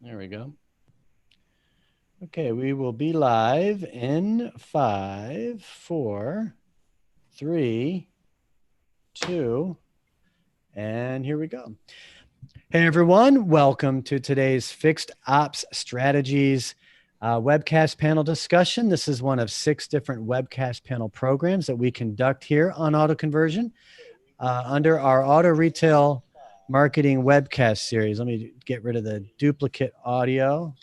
There we go. Okay, we will be live in 5, 4, 3, 2, and here we go. Hey everyone, welcome to today's Fixed Ops Strategies webcast panel discussion. This is one of 6 different webcast panel programs that we conduct here on Auto Conversion under our Auto Retail Marketing webcast series. Let me get rid of the duplicate audio.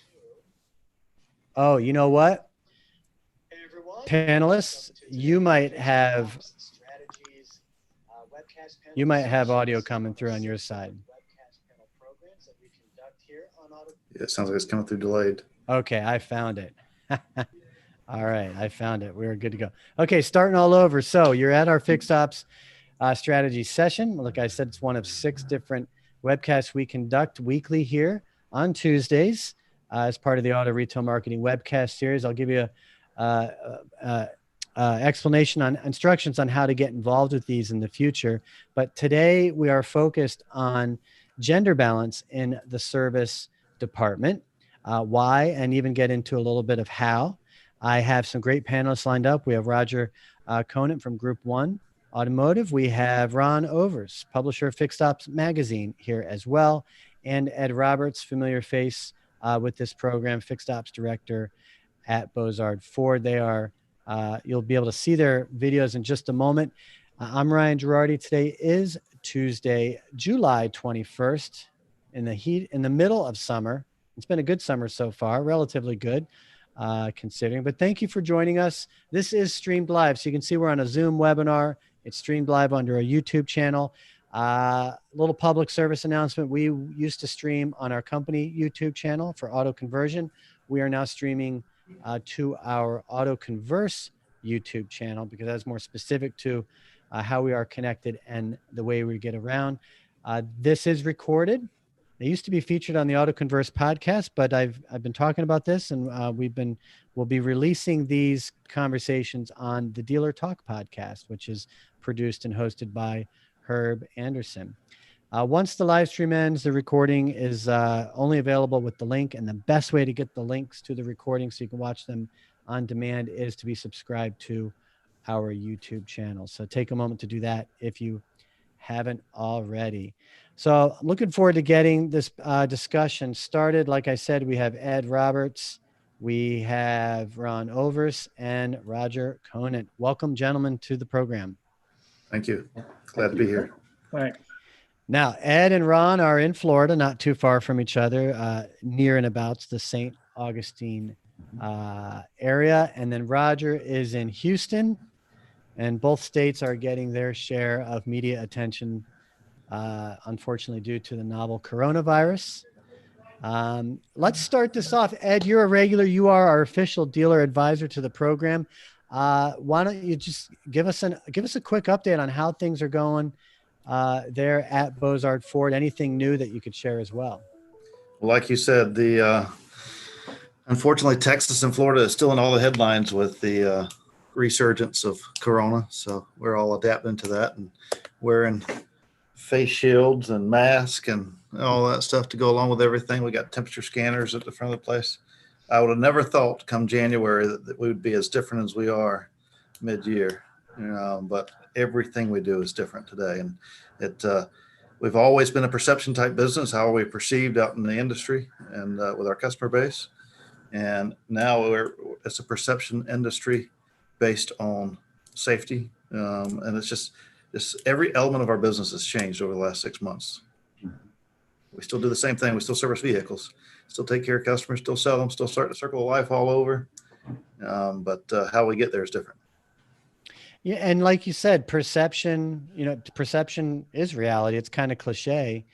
Oh, you know what? Panelists, you might have audio coming through on your side. Yeah, it sounds like it's coming through delayed. Okay, I found it. All right, I found it. We're good to go. Okay, starting all over. So you're at our Fixed Ops strategy session. Like I said, it's one of 6 different webcasts we conduct weekly here on Tuesdays as part of the Auto Retail Marketing webcast series. I'll give you a explanation on instructions on how to get involved with these in the future. But today we are focused on gender balance in the service department, why, and even get into a little bit of how. I have some great panelists lined up. We have Roger Conant from Group 1 Automotive. We have Ron Overs, publisher of Fixed Ops Magazine, here as well. And Ed Roberts, familiar face with this program, Fixed Ops Director at Bozard Ford. They are, you'll be able to see their videos in just a moment. I'm Ryan Girardi. Today is Tuesday, July 21st, in the middle of summer. It's been a good summer so far, relatively good. Considering, but thank you for joining us. This is streamed live, so you can see we're on a Zoom webinar. It's streamed live under a YouTube channel. Little public service announcement. We used to stream on our company YouTube channel for Auto Conversion. We are now streaming to our Auto Converse YouTube channel because that's more specific to how we are connected and the way we get around. This is recorded. They used to be featured on the Auto Converse podcast, but I've been talking about this, and we'll be releasing these conversations on the Dealer Talk podcast, which is produced and hosted by Herb Anderson. Once the live stream ends, the recording is only available with the link, and the best way to get the links to the recording so you can watch them on demand is to be subscribed to our YouTube channel. So take a moment to do that if you haven't already. So I'm looking forward to getting this discussion started. Like I said, we have Ed Roberts, we have Ron Overs, and Roger Conant. Welcome, gentlemen, to the program. Thank you. Glad to be here. Thanks. Now, Ed and Ron are in Florida, not too far from each other, near and about the St. Augustine area. And then Roger is in Houston, and both states are getting their share of media attention, unfortunately, due to the novel coronavirus. Let's start this off. Ed, you're a regular. You are our official dealer advisor to the program. Why don't you just give us a quick update on how things are going there at Bozard Ford? Anything new that you could share as well? Well, like you said, unfortunately, Texas and Florida is still in all the headlines with the resurgence of corona. So we're all adapting to that and wearing face shields and masks and all that stuff to go along with everything. We got temperature scanners at the front of the place. I would have never thought come January that we would be as different as we are mid-year, but everything we do is different today. And we've always been a perception type business, how are we perceived out in the industry and with our customer base. And now it's a perception industry based on safety. And it's just every element of our business has changed over the last 6 months. We still do the same thing. We still service vehicles, still take care of customers, still sell them, still start the circle of life all over. But how we get there is different. Yeah. And like you said, perception is reality. It's kind of cliche,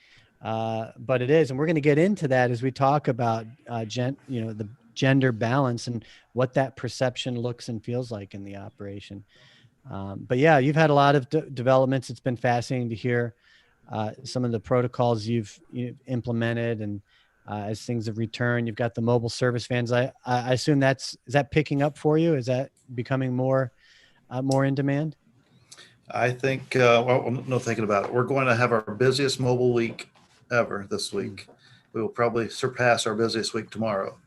but it is. And we're going to get into that as we talk about, the gender balance and what that perception looks and feels like in the operation. But yeah, you've had a lot of developments. It's been fascinating to hear some of the protocols you've implemented, and as things have returned, you've got the mobile service vans. I assume is that picking up for you? Is that becoming more in demand? I think, no thinking about it. We're going to have our busiest mobile week ever this week. We will probably surpass our busiest week tomorrow.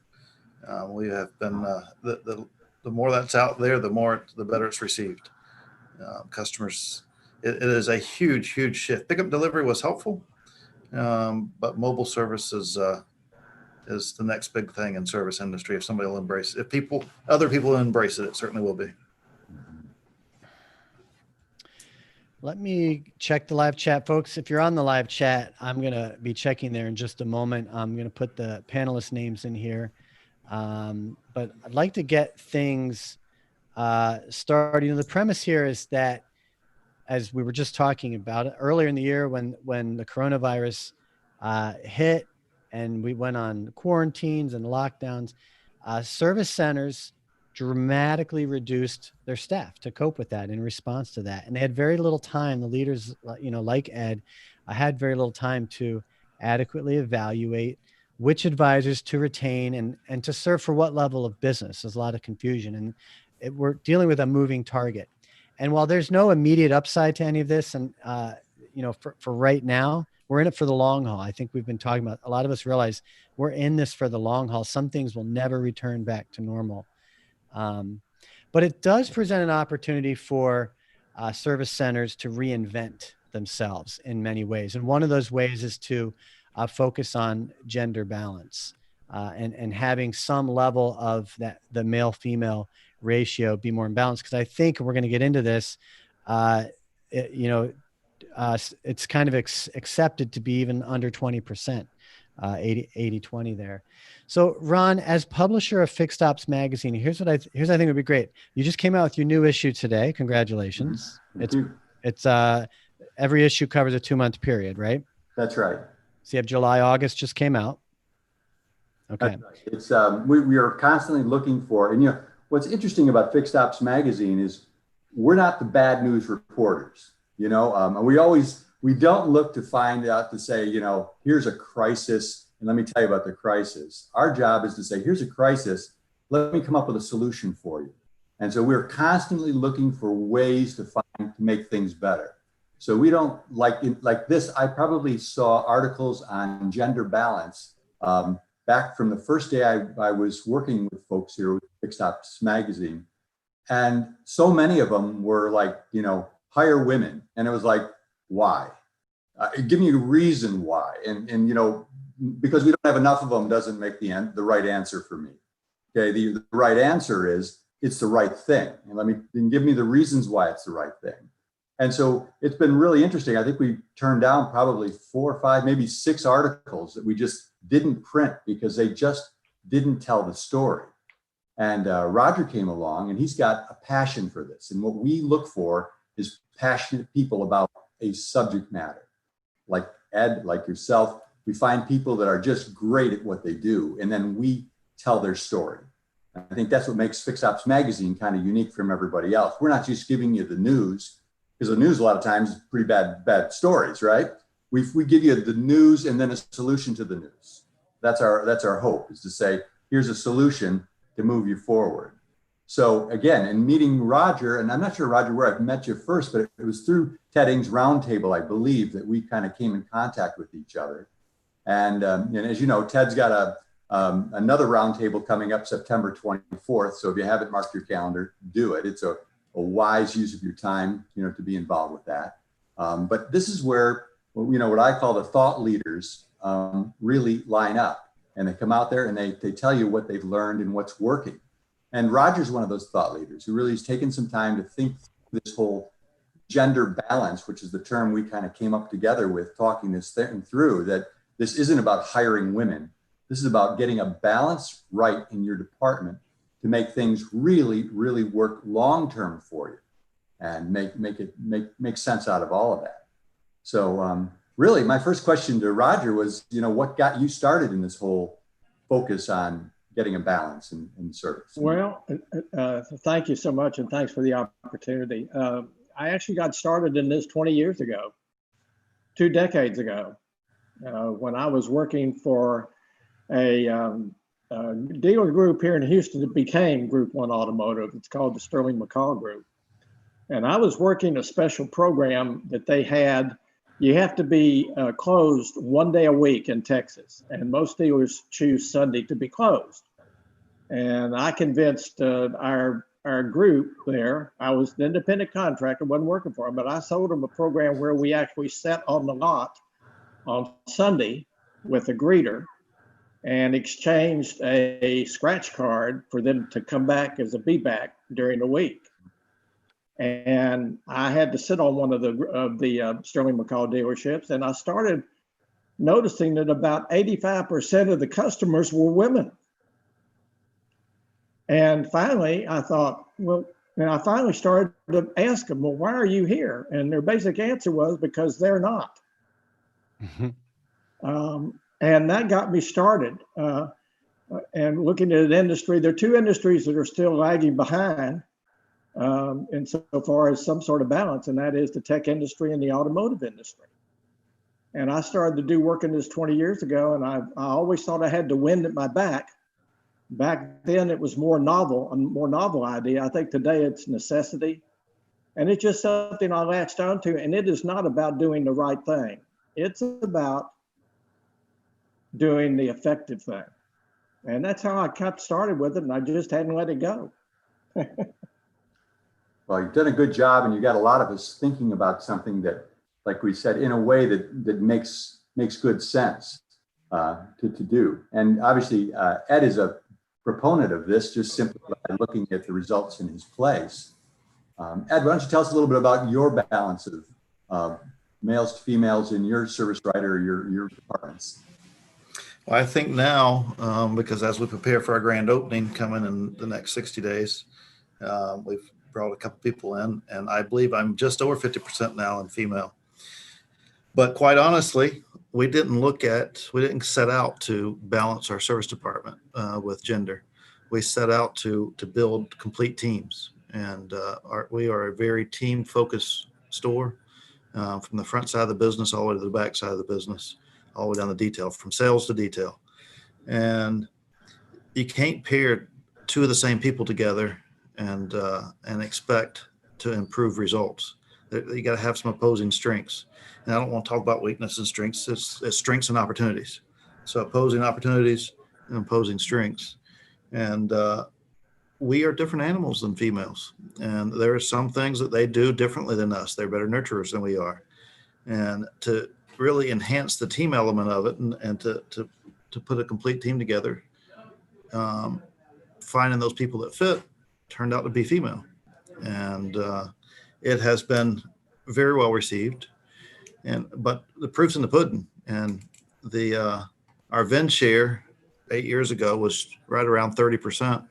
We have been the more that's out there, the better it's received. Customers, it is a huge shift. Pickup delivery was helpful, but mobile service is the next big thing in service industry. If somebody will embrace it, if other people embrace it, it certainly will be. Let me check the live chat, folks. If you're on the live chat, I'm going to be checking there in just a moment. I'm going to put the panelist names in here. But I'd like to get things started. The premise here is that, as we were just talking about it earlier in the year, when the coronavirus hit and we went on quarantines and lockdowns, service centers dramatically reduced their staff to cope with that in response to that. And they had very little time. The leaders, like Ed, had very little time to adequately evaluate which advisors to retain and to serve for what level of business. There's a lot of confusion, and we're dealing with a moving target. And while there's no immediate upside to any of this, and for right now, we're in it for the long haul. I think we've been talking about, a lot of us realize we're in this for the long haul. Some things will never return back to normal. But it does present an opportunity for service centers to reinvent themselves in many ways. And one of those ways is to focus on gender balance and having some level of the male-female ratio be more imbalanced. Because I think we're going to get into this, it's kind of accepted to be even under 20%, 80-20 there. So Ron, as publisher of Fixed Ops Magazine, here's what I think would be great. You just came out with your new issue today. Congratulations. It's every issue covers a 2-month period, right? That's right. So you have July, August just came out. Okay. It's we are constantly looking for, and what's interesting about Fixed Ops Magazine is we're not the bad news reporters, and we don't look to find out to say, here's a crisis and let me tell you about the crisis. Our job is to say, here's a crisis, let me come up with a solution for you. And so we're constantly looking for ways to make things better. So we don't like this. I probably saw articles on gender balance back from the first day I was working with folks here with Fixed Ops Magazine. And so many of them were like, hire women. And it was like, why? Give me a reason why. And because we don't have enough of them doesn't make the right answer for me. Okay, the right answer is it's the right thing. And give me the reasons why it's the right thing. And so it's been really interesting. I think we turned down probably 4 or 5, maybe 6 articles that we just didn't print because they just didn't tell the story. And Roger came along and he's got a passion for this. And what we look for is passionate people about a subject matter. Like Ed, like yourself, we find people that are just great at what they do. And then we tell their story. I think that's what makes Fixed Ops Magazine kind of unique from everybody else. We're not just giving you the news, because the news a lot of times is pretty bad stories, right? We give you the news and then a solution to the news. That's our hope, is to say, here's a solution to move you forward. So again, in meeting Roger, and I'm not sure, Roger, where I've met you first, but it was through Ted Ing's roundtable, I believe, that we kind of came in contact with each other. And as you know, Ted's got another roundtable coming up September 24th. So if you haven't marked your calendar, do it. It's a wise use of your time, to be involved with that. But this is where, what I call the thought leaders really line up, and they come out there and they tell you what they've learned and what's working. And Roger's one of those thought leaders who really has taken some time to think this whole gender balance, which is the term we kind of came up together with, talking this thing through, that this isn't about hiring women. This is about getting a balance right in your department to make things really, really work long-term for you and make sense out of all of that. So really, my first question to Roger was, what got you started in this whole focus on getting a balance in service? Well, thank you so much, and thanks for the opportunity. I actually got started in this 20 years ago, 2 decades ago, when I was working for a dealer group here in Houston that became Group 1 Automotive. It's called the Sterling McCall Group. And I was working a special program that they had you have to be closed 1 day a week in Texas, and most dealers choose Sunday to be closed. And I convinced our group there. I was an independent contractor, wasn't working for them, but I sold them a program where we actually sat on the lot on Sunday with a greeter and exchanged a scratch card for them to come back as a be back during the week. And I had to sit on one of the Sterling McCall dealerships, and I started noticing that about 85% of the customers were women. And finally, I thought, well, and I finally started to ask them, well, why are you here? And their basic answer was because they're not. And that got me started. And looking at an industry, there are two industries that are still lagging behind insofar as some sort of balance, and that is the tech industry and the automotive industry. And I started to do work in this 20 years ago, and I always thought I had the wind at my back. Back then, it was a more novel idea. I think today it's necessity. And it's just something I latched onto, and it is not about doing the right thing. It's about doing the effective thing. And that's how I got started with it, and I just hadn't let it go. Well, you've done a good job, and you got a lot of us thinking about something that, like we said, in a way that makes good sense to do. And obviously, Ed is a proponent of this, just simply by looking at the results in his place. Ed, why don't you tell us a little bit about your balance of males to females in your service writer or your departments? Well, I think now, because as we prepare for our grand opening coming in the next 60 days, we've brought a couple people in, and I believe I'm just over 50% now in female. But quite honestly, we didn't set out to balance our service department with gender. We set out to build complete teams, and we are a very team-focused store, from the front side of the business all the way to the back side of the business, all the way down to detail, from sales to detail. And you can't pair two of the same people together and expect to improve results. You got to have some opposing strengths. And I don't want to talk about weakness and strengths. It's strengths and opportunities. So opposing opportunities and opposing strengths. And we are different animals than females. And there are some things that they do differently than us. They're better nurturers than we are. And to really enhance the team element of it and to put a complete team together, finding those people that fit turned out to be female. And it has been very well received. But the proof's in the pudding. And our VIN share 8 years ago was right around 30%.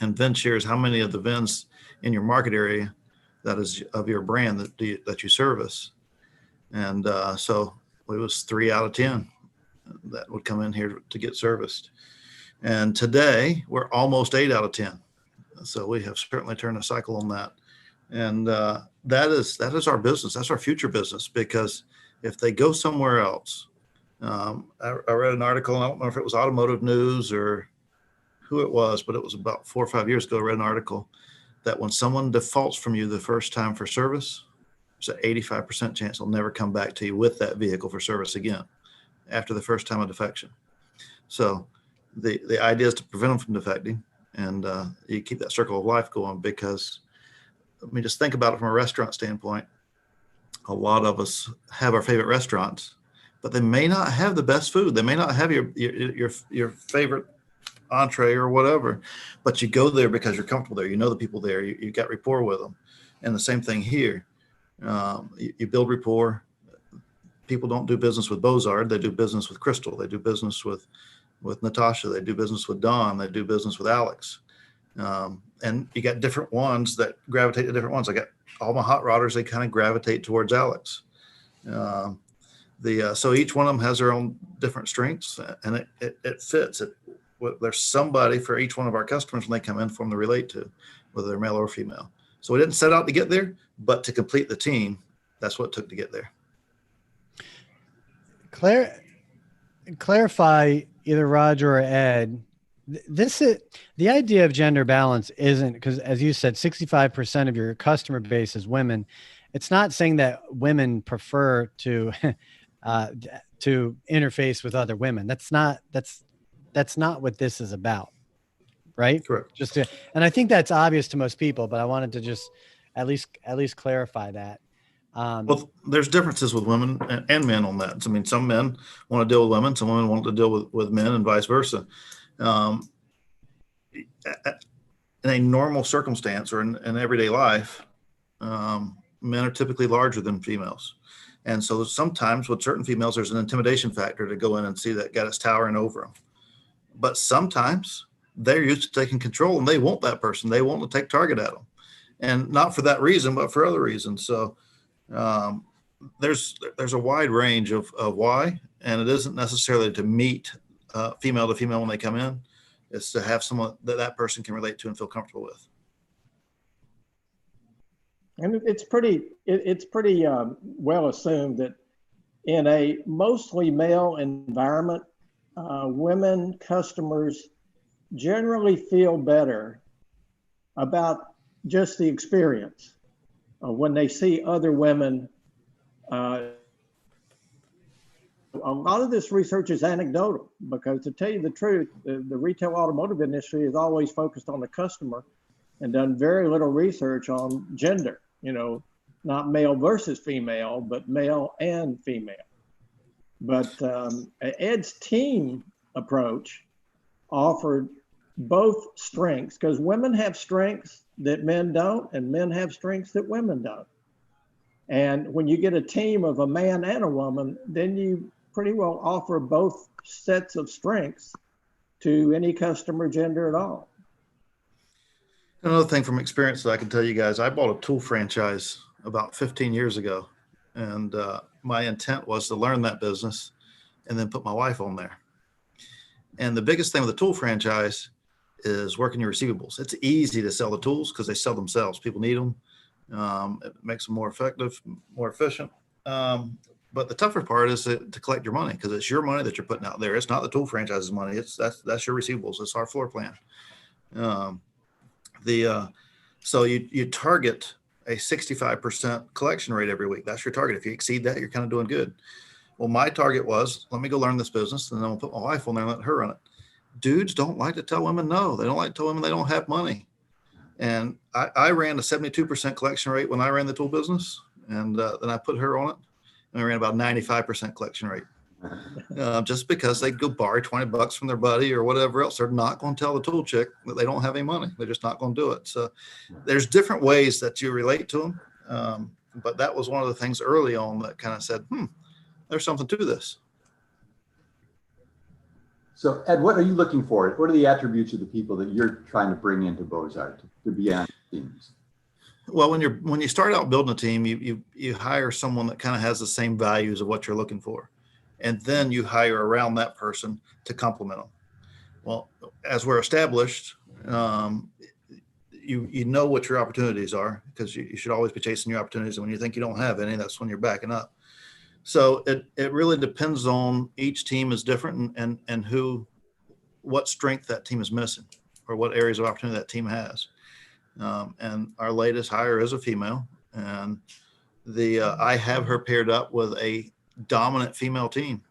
And VIN share is how many of the VINs in your market area that is of your brand that you service. And so it was 3 out of 10 that would come in here to get serviced. And today we're almost 8 out of 10. So we have certainly turned a cycle on that. And that is our business. That's our future business, because if they go somewhere else, I read an article, and I don't know if it was Automotive News or who it was, but it was about 4 or 5 years ago. I read an article that when someone defaults from you the first time for service, there's an 85% chance they'll never come back to you with that vehicle for service again after the first time of defection. So the idea is to prevent them from defecting, and you keep that circle of life going, because I mean, just think about it from a restaurant standpoint. A lot of us have our favorite restaurants, but they may not have the best food. They may not have your favorite entree or whatever, but you go there because you're comfortable there. You know the people there. You got rapport with them. And the same thing here. You build rapport. People don't do business with Bozard. They do business with Crystal. They do business with Natasha. They do business with Don. They do business with Alex. And you got different ones that gravitate to different ones. I got all my hot rodders. They kind of gravitate towards Alex. So each one of them has their own different strengths, and it fits. There's somebody for each one of our customers when they come in for them to relate to, whether they're male or female. So we didn't set out to get there, but to complete the team, that's what it took to get there. Clarify, either Roger or Ed. The idea of gender balance isn't, because as you said, 65% of your customer base is women, it's not saying that women prefer to to interface with other women. That's not what this is about, right? Correct. And I think that's obvious to most people, but I wanted to just at least clarify that. Well, there's differences with women and men on that. I mean, some men want to deal with women, some women want to deal with men, and vice versa. In a normal circumstance or in everyday life, men are typically larger than females. And so sometimes with certain females, there's an intimidation factor to go in and see that guy that's towering over them. But sometimes they're used to taking control and they want that person. They want to take target at them. And not for that reason, but for other reasons. So there's a wide range of why, and it isn't necessarily to meet female to female when they come in. It's to have someone that person can relate to and feel comfortable with. And it's pretty well assumed that in a mostly male environment, women customers generally feel better about just the experience when they see other women. A lot of this research is anecdotal because, to tell you the truth, the retail automotive industry is always focused on the customer and done very little research on gender, not male versus female, but male and female. But Ed's team approach offered both strengths, because women have strengths that men don't, and men have strengths that women don't. And when you get a team of a man and a woman, then you pretty well offer both sets of strengths to any customer, gender at all. Another thing from experience that I can tell you guys, I bought a tool franchise about 15 years ago. And my intent was to learn that business and then put my wife on there. And the biggest thing with a tool franchise is working your receivables. It's easy to sell the tools because they sell themselves. People need them. It makes them more effective, more efficient. But the tougher part is to collect your money, because it's your money that you're putting out there. It's not the tool franchise's money. That's your receivables. It's our floor plan. So you target a 65% collection rate every week. That's your target. If you exceed that, you're kind of doing good. Well, my target was, let me go learn this business, and then I'll put my wife on there and let her run it. Dudes don't like to tell women no. They don't like to tell women they don't have money. And I ran a 72% collection rate when I ran the tool business, and then I put her on it, and I ran about 95% collection rate. Just because they go borrow $20 from their buddy or whatever else, they're not going to tell the tool chick that they don't have any money. They're just not going to do it. So there's different ways that you relate to them. But that was one of the things early on that kind of said, there's something to this. So Ed, what are you looking for? What are the attributes of the people that you're trying to bring into Beaux-Arts to be on teams? Well, when you start out building a team, you hire someone that kind of has the same values of what you're looking for. And then you hire around that person to complement them. Well, as we're established, you know what your opportunities are, because you should always be chasing your opportunities. And when you think you don't have any, that's when you're backing up. So it really depends on, each team is different, and what strength that team is missing, or what areas of opportunity that team has. And our latest hire is a female, and I have her paired up with a dominant female team.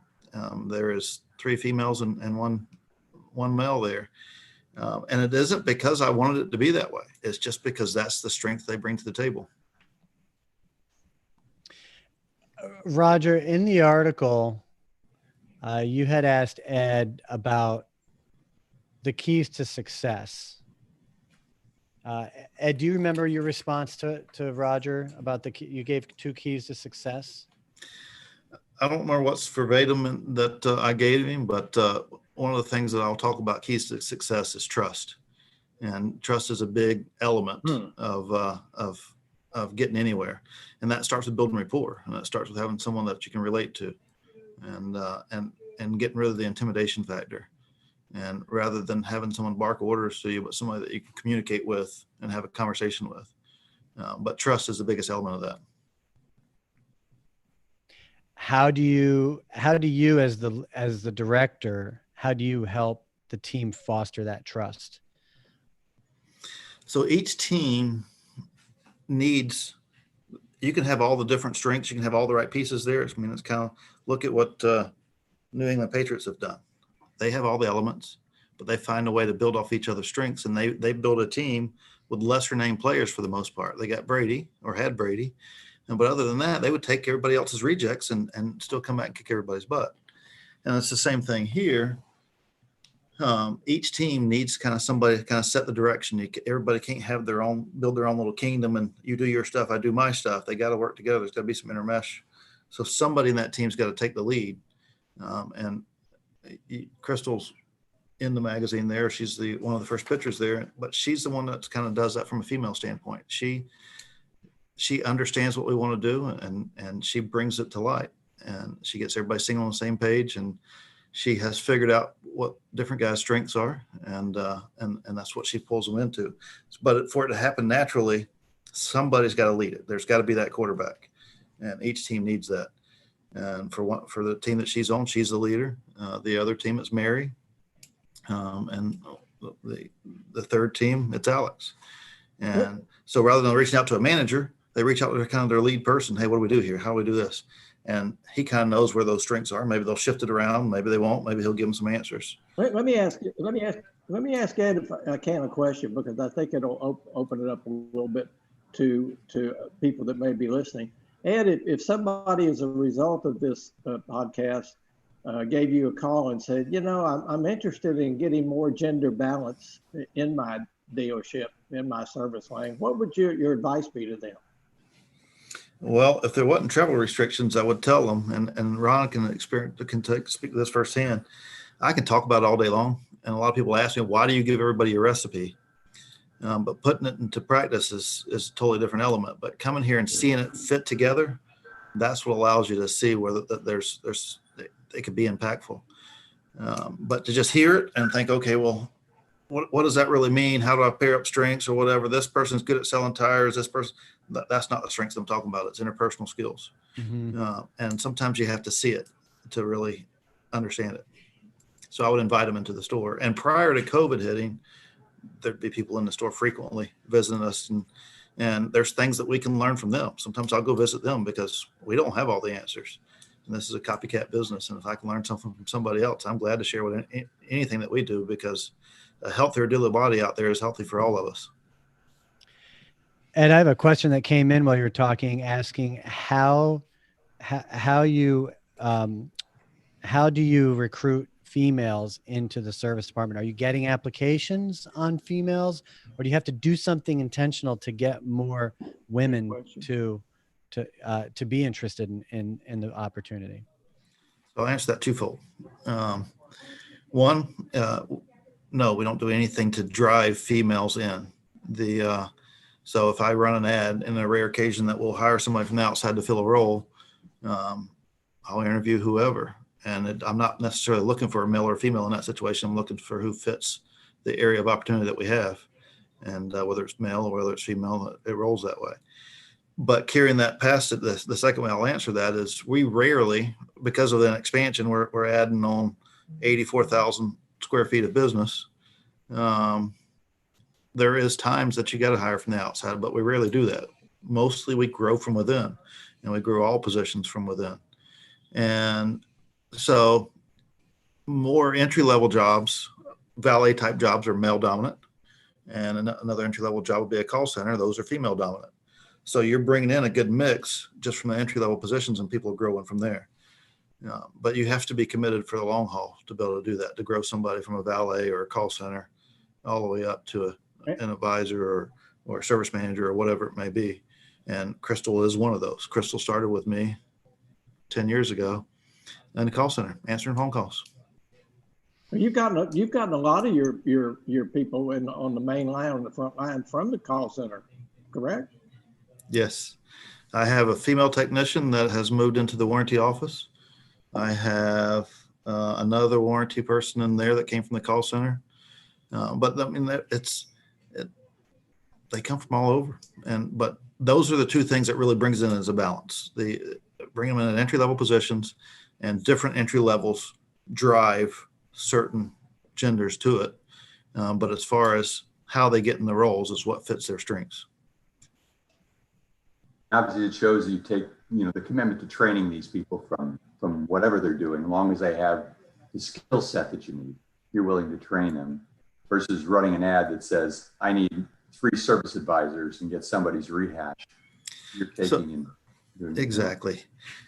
There is 3 females and one male there. And it isn't because I wanted it to be that way. It's just because that's the strength they bring to the table. Roger, in the article, you had asked Ed about the keys to success. Ed, do you remember your response to Roger about you gave 2 keys to success? I don't remember what's verbatim that I gave him, but one of the things that I'll talk about keys to success is trust. And trust is a big element of getting anywhere. And that starts with building rapport. And that starts with having someone that you can relate to, and getting rid of the intimidation factor. And rather than having someone bark orders to you, but somebody that you can communicate with and have a conversation with. But trust is the biggest element of that. How do you as the director, how do you help the team foster that trust? So each team needs you can have all the different strengths. You can have all the right pieces there. I mean, it's kind of look at what New England Patriots have done. They have all the elements, but they find a way to build off each other's strengths, and they build a team with lesser named players for the most part. They got Brady or had Brady, but other than that, they would take everybody else's rejects and still come back and kick everybody's butt. And it's the same thing here. Each team needs kind of somebody to kind of set the direction. Everybody can't have build their own little kingdom, and you do your stuff, I do my stuff. They got to work together. There's got to be some intermesh. So somebody in that team's got to take the lead. And Crystal's in the magazine there. She's one of the first pictures there, but she's the one that kind of does that from a female standpoint. She understands what we want to do, and she brings it to light, and she gets everybody singing on the same page, and she has figured out what different guys' strengths are, and that's what she pulls them into. But for it to happen naturally, somebody's got to lead it. There's got to be that quarterback, and each team needs that. And for the team that she's on, she's the leader. The other team is Mary, and the third team, it's Alex. And so rather than reaching out to a manager, they reach out to kind of their lead person. Hey, what do we do here? How do we do this? And he kind of knows where those strengths are. Maybe they'll shift it around. Maybe they won't. Maybe he'll give them some answers. Let me ask Ed, if I can, a question, because I think it'll open it up a little bit to people that may be listening. Ed, if somebody, as a result of this podcast, gave you a call and said, I'm interested in getting more gender balance in my dealership, in my service lane, what would your advice be to them? Well, if there wasn't travel restrictions, I would tell them, and Ron can speak to this firsthand. I can talk about it all day long, and a lot of people ask me, why do you give everybody a recipe? But putting it into practice is a totally different element. But coming here and seeing it fit together, that's what allows you to see where they could be impactful. But to just hear it and think, okay, well, what does that really mean? How do I pair up strengths or whatever? This person's good at selling tires. This person, that's not the strengths I'm talking about. It's interpersonal skills. Mm-hmm. And sometimes you have to see it to really understand it. So I would invite them into the store. And prior to COVID hitting, there'd be people in the store frequently visiting us, and there's things that we can learn from them. Sometimes I'll go visit them because we don't have all the answers. And this is a copycat business. And if I can learn something from somebody else, I'm glad to share with anything that we do, because a healthier daily body out there is healthy for all of us. Ed, I have a question that came in while you were talking, asking how do you recruit females into the service department? Are you getting applications on females, or do you have to do something intentional to get more women to be interested in the opportunity? So I'll answer that twofold. One, no, we don't do anything to drive females in. So if I run an ad, in a rare occasion that we'll hire somebody from the outside to fill a role, I'll interview whoever. And I'm not necessarily looking for a male or a female in that situation. I'm looking for who fits the area of opportunity that we have. And whether it's male or whether it's female, it rolls that way. But carrying that past it, the second way I'll answer that is we rarely, because of an expansion, we're adding on 84,000 square feet of business. There is times that you got to hire from the outside, but we rarely do that. Mostly we grow from within, and we grow all positions from within. And so more entry-level jobs, valet type jobs, are male dominant. And another entry-level job would be a call center. Those are female dominant. So you're bringing in a good mix just from the entry-level positions, and people are growing from there. But you have to be committed for the long haul to be able to do that, to grow somebody from a valet or a call center all the way up to an advisor or a service manager or whatever it may be. And Crystal is one of those. Crystal started with me 10 years ago in the call center, answering phone calls. You've gotten a lot of your people on the main line, on the front line, from the call center, correct? Yes. I have a female technician that has moved into the warranty office. I have another warranty person in there that came from the call center. But I mean, they come from all over. But those are the two things that really brings in as a balance. Bring them in at entry-level positions, and different entry levels drive certain genders to it. But as far as how they get in the roles is what fits their strengths. Obviously, it shows that you take, the commitment to training these people from whatever they're doing, as long as they have the skill set that you need, you're willing to train them, versus running an ad that says, I need 3 service advisors and get somebody's rehash. You're taking and doing exactly.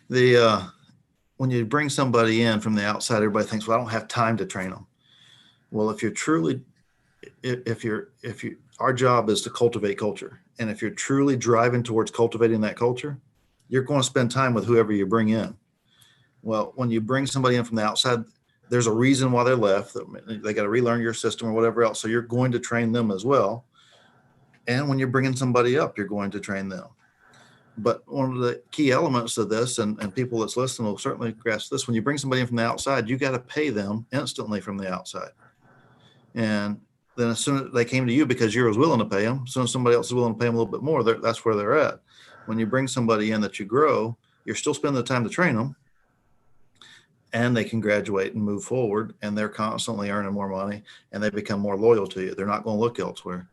When you bring somebody in from the outside, everybody thinks, well, I don't have time to train them. Well, our job is to cultivate culture. And if you're truly driving towards cultivating that culture, you're going to spend time with whoever you bring in. Well, when you bring somebody in from the outside, there's a reason why they left. They got to relearn your system or whatever else. So you're going to train them as well. And when you're bringing somebody up, you're going to train them. But one of the key elements of this, and people that's listening will certainly grasp this, when you bring somebody in from the outside, you got to pay them instantly from the outside. And then as soon as they came to you because you was willing to pay them, as soon as somebody else is willing to pay them a little bit more, that's where they're at. When you bring somebody in that you grow, you're still spending the time to train them, and they can graduate and move forward, and they're constantly earning more money, and they become more loyal to you. They're not going to look elsewhere.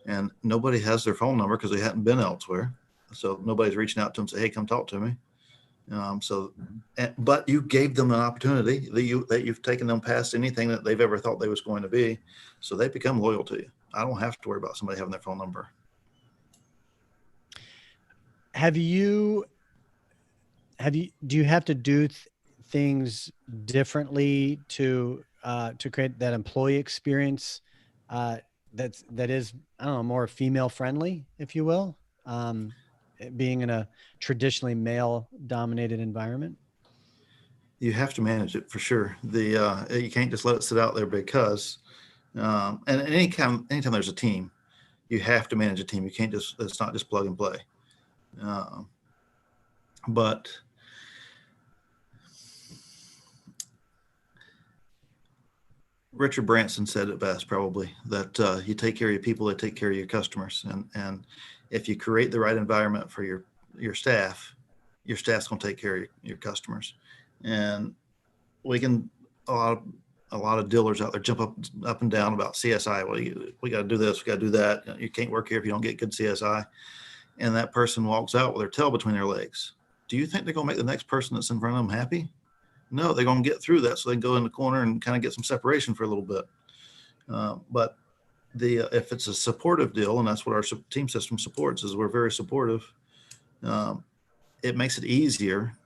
And nobody has their phone number because they hadn't been elsewhere. So nobody's reaching out to them and say, hey, come talk to me. But you gave them an opportunity that you've taken them past anything that they've ever thought they was going to be. So they become loyal to you. I don't have to worry about somebody having their phone number. Do you have to do things differently to create that employee experience that is, I don't know, more female friendly, if you will, being in a traditionally male dominated environment? You have to manage it for sure. You can't just let it sit out there because, and anytime there's a team, you have to manage a team. You can't it's not just plug and play. But Richard Branson said it best, probably, that you take care of your people, they take care of your customers. And if you create the right environment for your staff's going to take care of your customers. And we can, a lot of dealers out there jump up and down about CSI. Well, we got to do this, we got to do that. You can't work here if you don't get good CSI. And that person walks out with their tail between their legs. Do you think they're going to make the next person that's in front of them happy? No, they're going to get through that so they can go in the corner and kind of get some separation for a little bit. But if it's a supportive deal, and that's what our team system supports, is we're very supportive, it makes it easier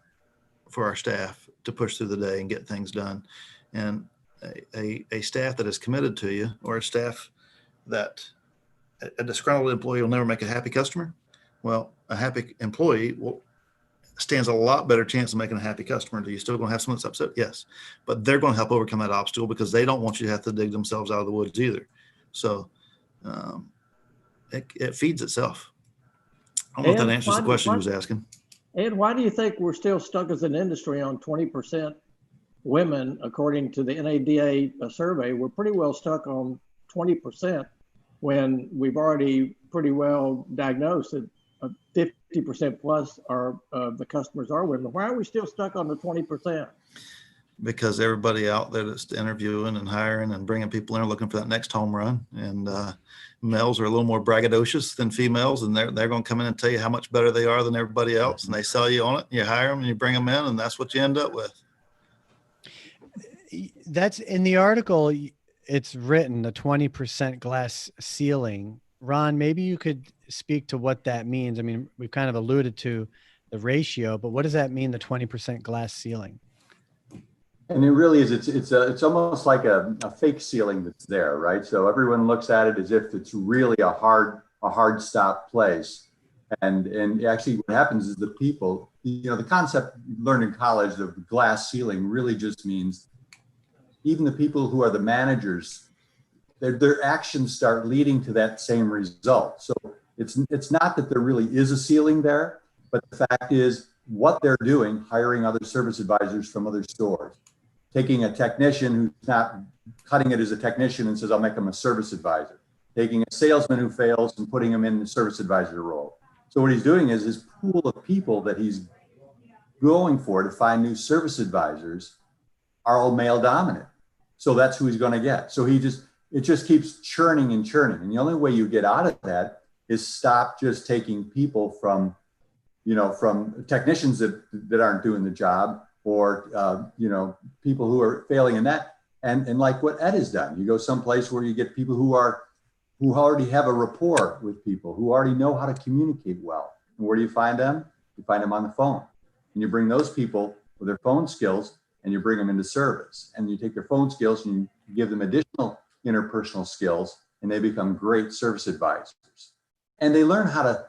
for our staff to push through the day and get things done. And a staff that is committed to you, or a staff that a disgruntled employee will never make a happy customer. Well, a happy employee stands a lot better chance of making a happy customer. Are you still going to have someone that's upset? Yes, but they're going to help overcome that obstacle because they don't want you to have to dig themselves out of the woods either. So it feeds itself. I don't know if that answers the question you was asking. Ed, why do you think we're still stuck as an industry on 20% women, according to the NADA survey? We're pretty well stuck on 20% when we've already pretty well diagnosed that 50% plus of the customers are women. Why are we still stuck on the 20%? Because everybody out there that's interviewing and hiring and bringing people in are looking for that next home run. And males are a little more braggadocious than females, and they're going to come in and tell you how much better they are than everybody else. And they sell you on it. You hire them and you bring them in, and that's what you end up with. That's in the article. It's written the 20% glass ceiling. Ron, maybe you could speak to what that means. I mean, we've kind of alluded to the ratio, but what does that mean, the 20% glass ceiling? And it really is, it's almost like a fake ceiling that's there, right? So everyone looks at it as if it's really a hard stop place. And actually what happens is the people, the concept learned in college of the glass ceiling really just means even the people who are the managers, their actions start leading to that same result. So it's not that there really is a ceiling there, but the fact is what they're doing, hiring other service advisors from other stores, taking a technician who's not cutting it as a technician and says, I'll make them a service advisor, taking a salesman who fails and putting him in the service advisor role. So what he's doing is his pool of people that he's going for to find new service advisors are all male dominant. So that's who he's going to get. So it just keeps churning and churning. And the only way you get out of that is stop just taking people from from technicians that aren't doing the job, or people who are failing in that. And like what Ed has done, you go someplace where you get people who already have a rapport with people, who already know how to communicate well. And where do you find them? You find them on the phone. And you bring those people with their phone skills and you bring them into service. And you take their phone skills and you give them additional interpersonal skills, and they become great service advisors. And they learn how to,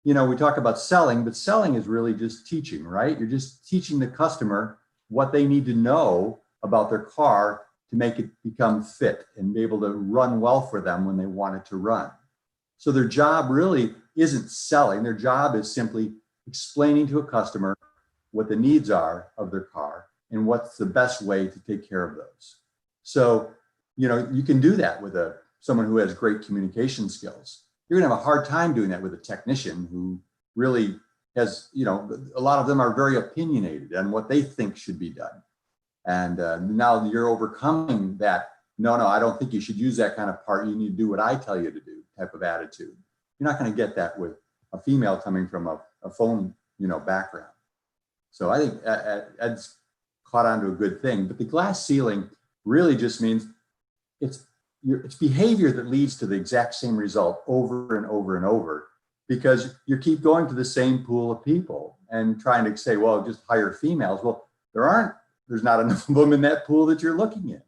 we talk about selling, but selling is really just teaching, right? You're just teaching the customer what they need to know about their car to make it become fit and be able to run well for them when they want it to run. So their job really isn't selling. Their job is simply explaining to a customer what the needs are of their car and what's the best way to take care of those. So, you can do that with someone who has great communication skills. You're gonna have a hard time doing that with a technician who really has, a lot of them are very opinionated on what they think should be done. And now you're overcoming that. No, I don't think you should use that kind of part. You need to do what I tell you to do type of attitude. You're not going to get that with a female coming from a phone, background. So I think Ed's caught on to a good thing. But the glass ceiling really just means it's behavior that leads to the exact same result over and over and over, because you keep going to the same pool of people and trying to say, well, just hire females. Well, there's not enough of them in that pool that you're looking in.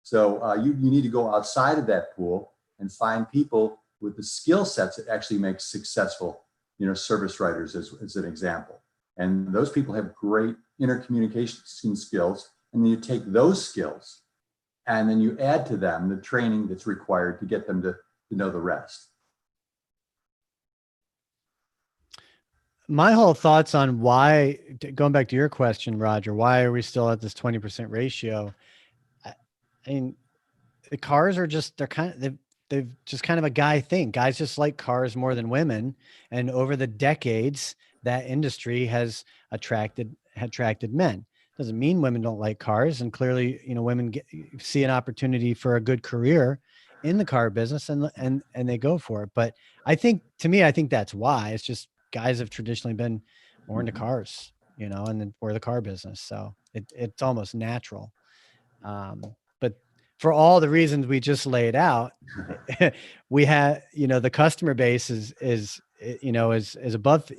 So you need to go outside of that pool and find people with the skill sets that actually make successful, service writers as an example. And those people have great intercommunication skills. And then you take those skills and then you add to them the training that's required to get them to know the rest. My whole thoughts on why, going back to your question, Roger, why are we still at this 20% ratio? I mean, the cars are just, they've just kind of a guy thing. Guys just like cars more than women. And over the decades, that industry has attracted men. Doesn't mean women don't like cars. And clearly, women see an opportunity for a good career in the car business and they go for it. But I think that's why. It's just guys have traditionally been more into cars, and then for the car business. So it's almost natural. But for all the reasons we just laid out, we have, the customer base is above,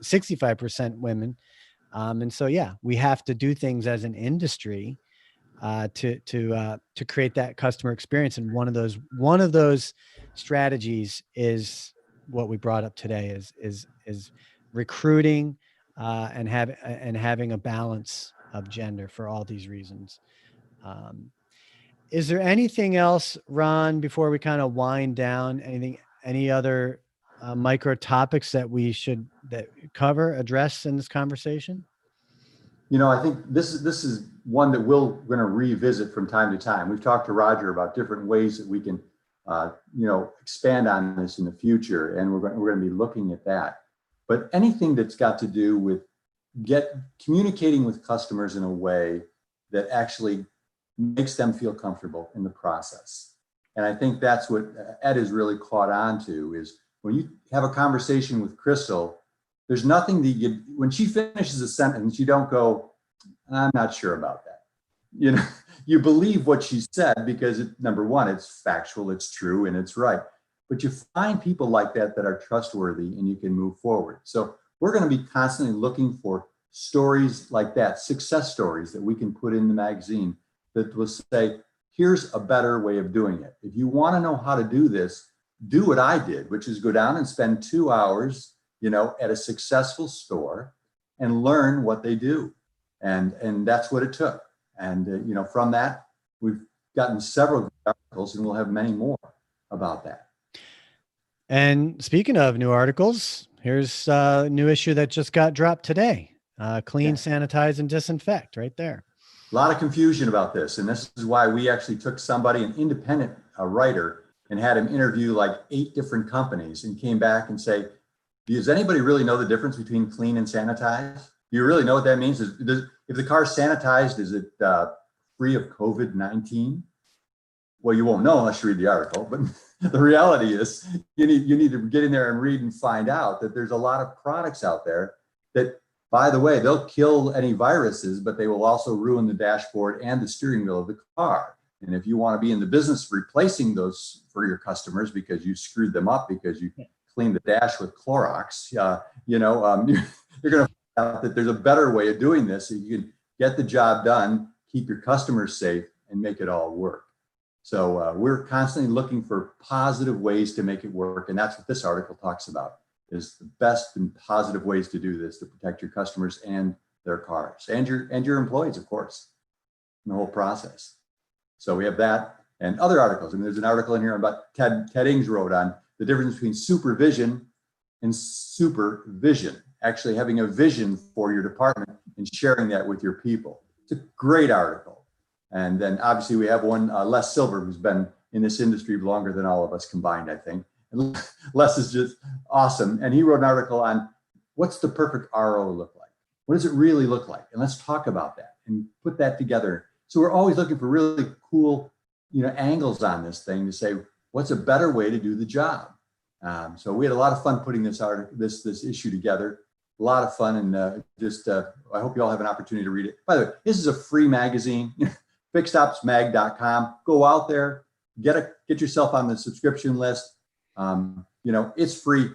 65% women. And so, we have to do things as an industry to create that customer experience. And one of those strategies is what we brought up today is recruiting and having a balance of gender for all these reasons. Is there anything else, Ron, before we kind of wind down? Any other micro topics that we should address in this conversation? I think this is one that we're going to revisit from time to time. We've talked to Roger about different ways that we can, expand on this in the future, and we're going to be looking at that. But anything that's got to do with communicating with customers in a way that actually makes them feel comfortable in the process. And I think that's what Ed has really caught on to, is when you have a conversation with Crystal, there's nothing that when she finishes a sentence, you don't go, I'm not sure about that. You believe what she said because number one, it's factual, it's true, and it's right. But you find people like that are trustworthy and you can move forward. So we're going to be constantly looking for stories like that, success stories that we can put in the magazine that will say, here's a better way of doing it. If you want to know how to do this, do what I did, which is go down and spend 2 hours, at a successful store and learn what they do. And that's what it took. And, from that, we've gotten several articles and we'll have many more about that. And speaking of new articles, here's a new issue that just got dropped today. Clean, sanitize, and disinfect right there. A lot of confusion about this. And this is why we actually took somebody, an independent writer, and had him interview like 8 different companies and came back and say, does anybody really know the difference between clean and sanitize? Do you really know what that means? If the car's sanitized, is it free of COVID-19? Well, you won't know unless you read the article, but The reality is you need to get in there and read and find out that there's a lot of products out there that, by the way, they'll kill any viruses, but they will also ruin the dashboard and the steering wheel of the car. And if you want to be in the business of replacing those for your customers because you screwed them up because you cleaned the dash with Clorox, you're going to find out that there's a better way of doing this so you can get the job done, keep your customers safe, and make it all work. So we're constantly looking for positive ways to make it work. And that's what this article talks about, is the best and positive ways to do this to protect your customers and their cars and your employees, of course, in the whole process. So we have that and other articles. I mean, there's an article in here about Ted Ings wrote on the difference between supervision and supervision, actually having a vision for your department and sharing that with your people. It's a great article. And then obviously we have one, Les Silver, who's been in this industry longer than all of us combined, I think. And Les is just awesome. And he wrote an article on what's the perfect RO look like? What does it really look like? And let's talk about that and put that together. So we're always looking for really cool, angles on this thing to say, what's a better way to do the job? So we had a lot of fun putting this issue together. A lot of fun, and I hope you all have an opportunity to read it. By the way, this is a free magazine. fixedopsmag.com. Go out there, get yourself on the subscription list. It's free.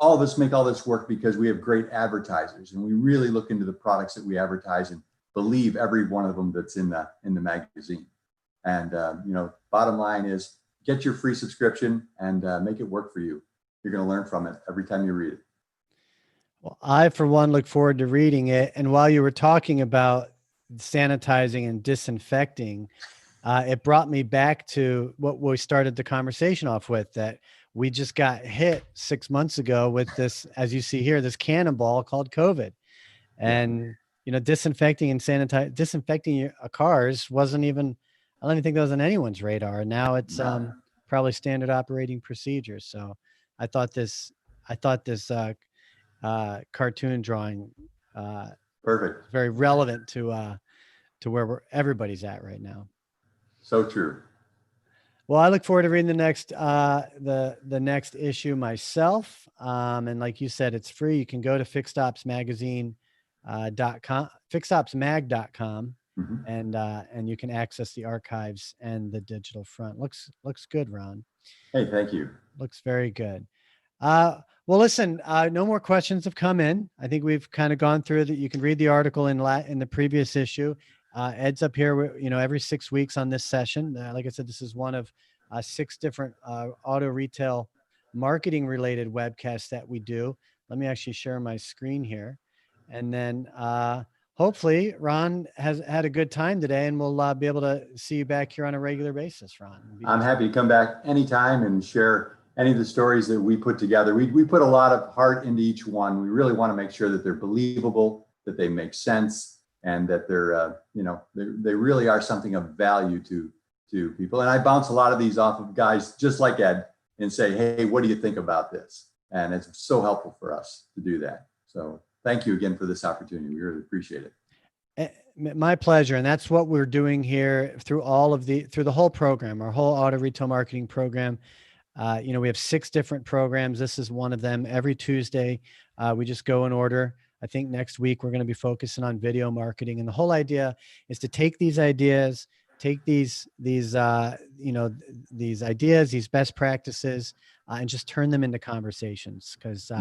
All of us make all this work because we have great advertisers, and we really look into the products that we advertise and believe every one of them that's in the magazine. And bottom line is get your free subscription and make it work for you. You're going to learn from it every time you read it. Well, I, for one, look forward to reading it. And while you were talking about sanitizing and disinfecting, it brought me back to what we started the conversation off with, that we just got hit 6 months ago with this, as you see here, this cannonball called COVID. And, disinfecting and disinfecting your cars wasn't even, I don't even think that was on anyone's radar. And now it's probably standard operating procedure. So I thought this cartoon drawing perfect, very relevant to where everybody's at right now. So true. Well, I look forward to reading the next the next issue myself. And like you said, it's free. You can go to fixedopsmag.com, and you can access the archives and the digital front. Looks good, Ron. Hey, thank you. Looks very good. Well, listen, no more questions have come in. I think we've kind of gone through that. You can read the article in the previous issue. Ed's up here, every 6 weeks on this session. Like I said, this is one of 6 different auto retail marketing related webcasts that we do. Let me actually share my screen here. And then hopefully Ron has had a good time today, and we'll be able to see you back here on a regular basis, Ron. I'm happy to come back anytime and share any of the stories that we put together. We put a lot of heart into each one. We really want to make sure that they're believable, that they make sense, and that they're, they really are something of value to people. And I bounce a lot of these off of guys just like Ed and say, hey, what do you think about this? And it's so helpful for us to do that. So thank you again for this opportunity. We really appreciate it. My pleasure. And that's what we're doing here through the whole program, our whole auto retail marketing program. We have 6 different programs. This is one of them. Every Tuesday, we just go in order. I think next week we're going to be focusing on video marketing. And the whole idea is to take these ideas, these ideas, these best practices, and just turn them into conversations. Because,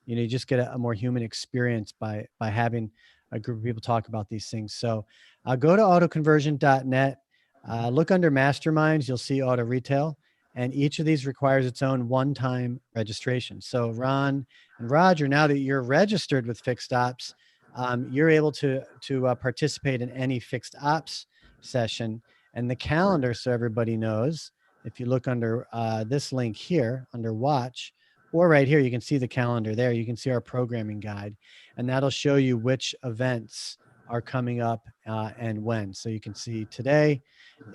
you just get a more human experience by having a group of people talk about these things. So go to autoconversion.net, look under masterminds, you'll see auto retail. And each of these requires its own one-time registration. So Ron and Roger, now that you're registered with Fixed Ops, you're able to participate in any Fixed Ops session. And the calendar, so everybody knows, if you look under this link here, under Watch, or right here, you can see the calendar there. You can see our programming guide, and that'll show you which events are coming up and when. So you can see today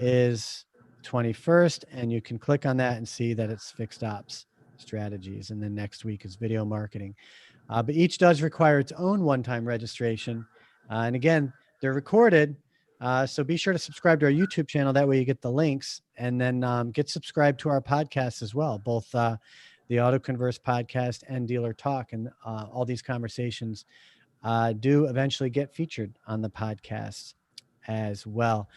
is 21st, and you can click on that and see that it's Fixed Ops strategies. And then next week is video marketing. But each does require its own one-time registration. And again, they're recorded, So be sure to subscribe to our YouTube channel. That way you get the links, and then get subscribed to our podcast as well, both the Auto Converse podcast and Dealer Talk. And all these conversations do eventually get featured on the podcast as well.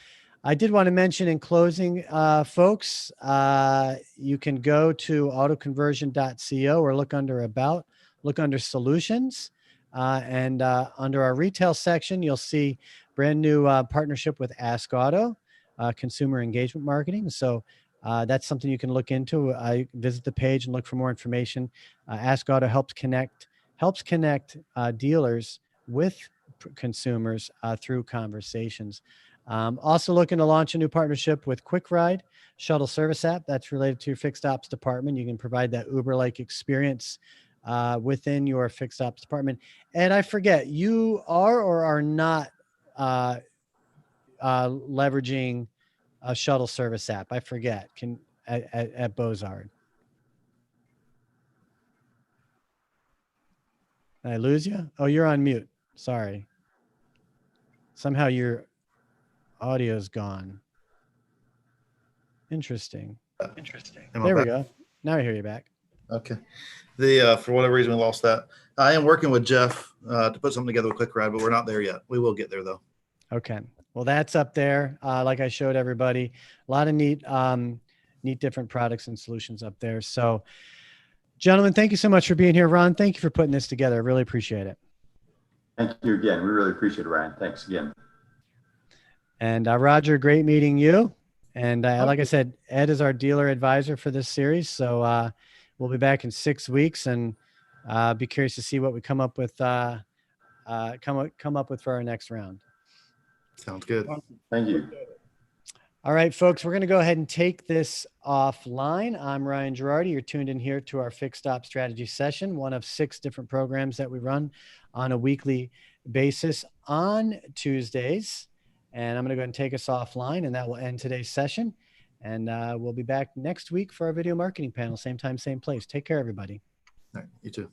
I did want to mention in closing, folks, you can go to autoconversion.co or look under About, look under Solutions, and under our retail section, you'll see brand new partnership with Ask Auto, consumer engagement marketing. So that's something you can look into. Visit the page and look for more information. Ask Auto helps connect dealers with consumers through conversations. Also looking to launch a new partnership with Quick Ride shuttle service app that's related to your fixed ops department. You can provide that Uber-like experience within your fixed ops department. And I forget, you are or are not leveraging a shuttle service app? I forget. At Bozard. Did I lose you? Oh, you're on mute. Sorry. Somehow your audio's gone. Interesting. There we go. Now I hear you back. Okay. For whatever reason, we lost that. I am working with Jeff to put something together with Quick Ride, but we're not there yet. We will get there though. Okay. Well, that's up there. Like I showed everybody, a lot of neat different products and solutions up there. So gentlemen, thank you so much for being here. Ron, thank you for putting this together. I really appreciate it. Thank you again. We really appreciate it, Ryan. Thanks again. And Roger, great meeting you. And like I said, Ed is our dealer advisor for this series. So we'll be back in 6 weeks, and be curious to see what we come up with for our next round. Sounds good. Thank you. All right, folks, we're going to go ahead and take this offline. I'm Ryan Girardi. You're tuned in here to our Fixed Op Strategy session, one of 6 different programs that we run on a weekly basis on Tuesdays. And I'm going to go ahead and take us offline, and that will end today's session. And we'll be back next week for our video marketing panel. Same time, same place. Take care, everybody. All right, you too.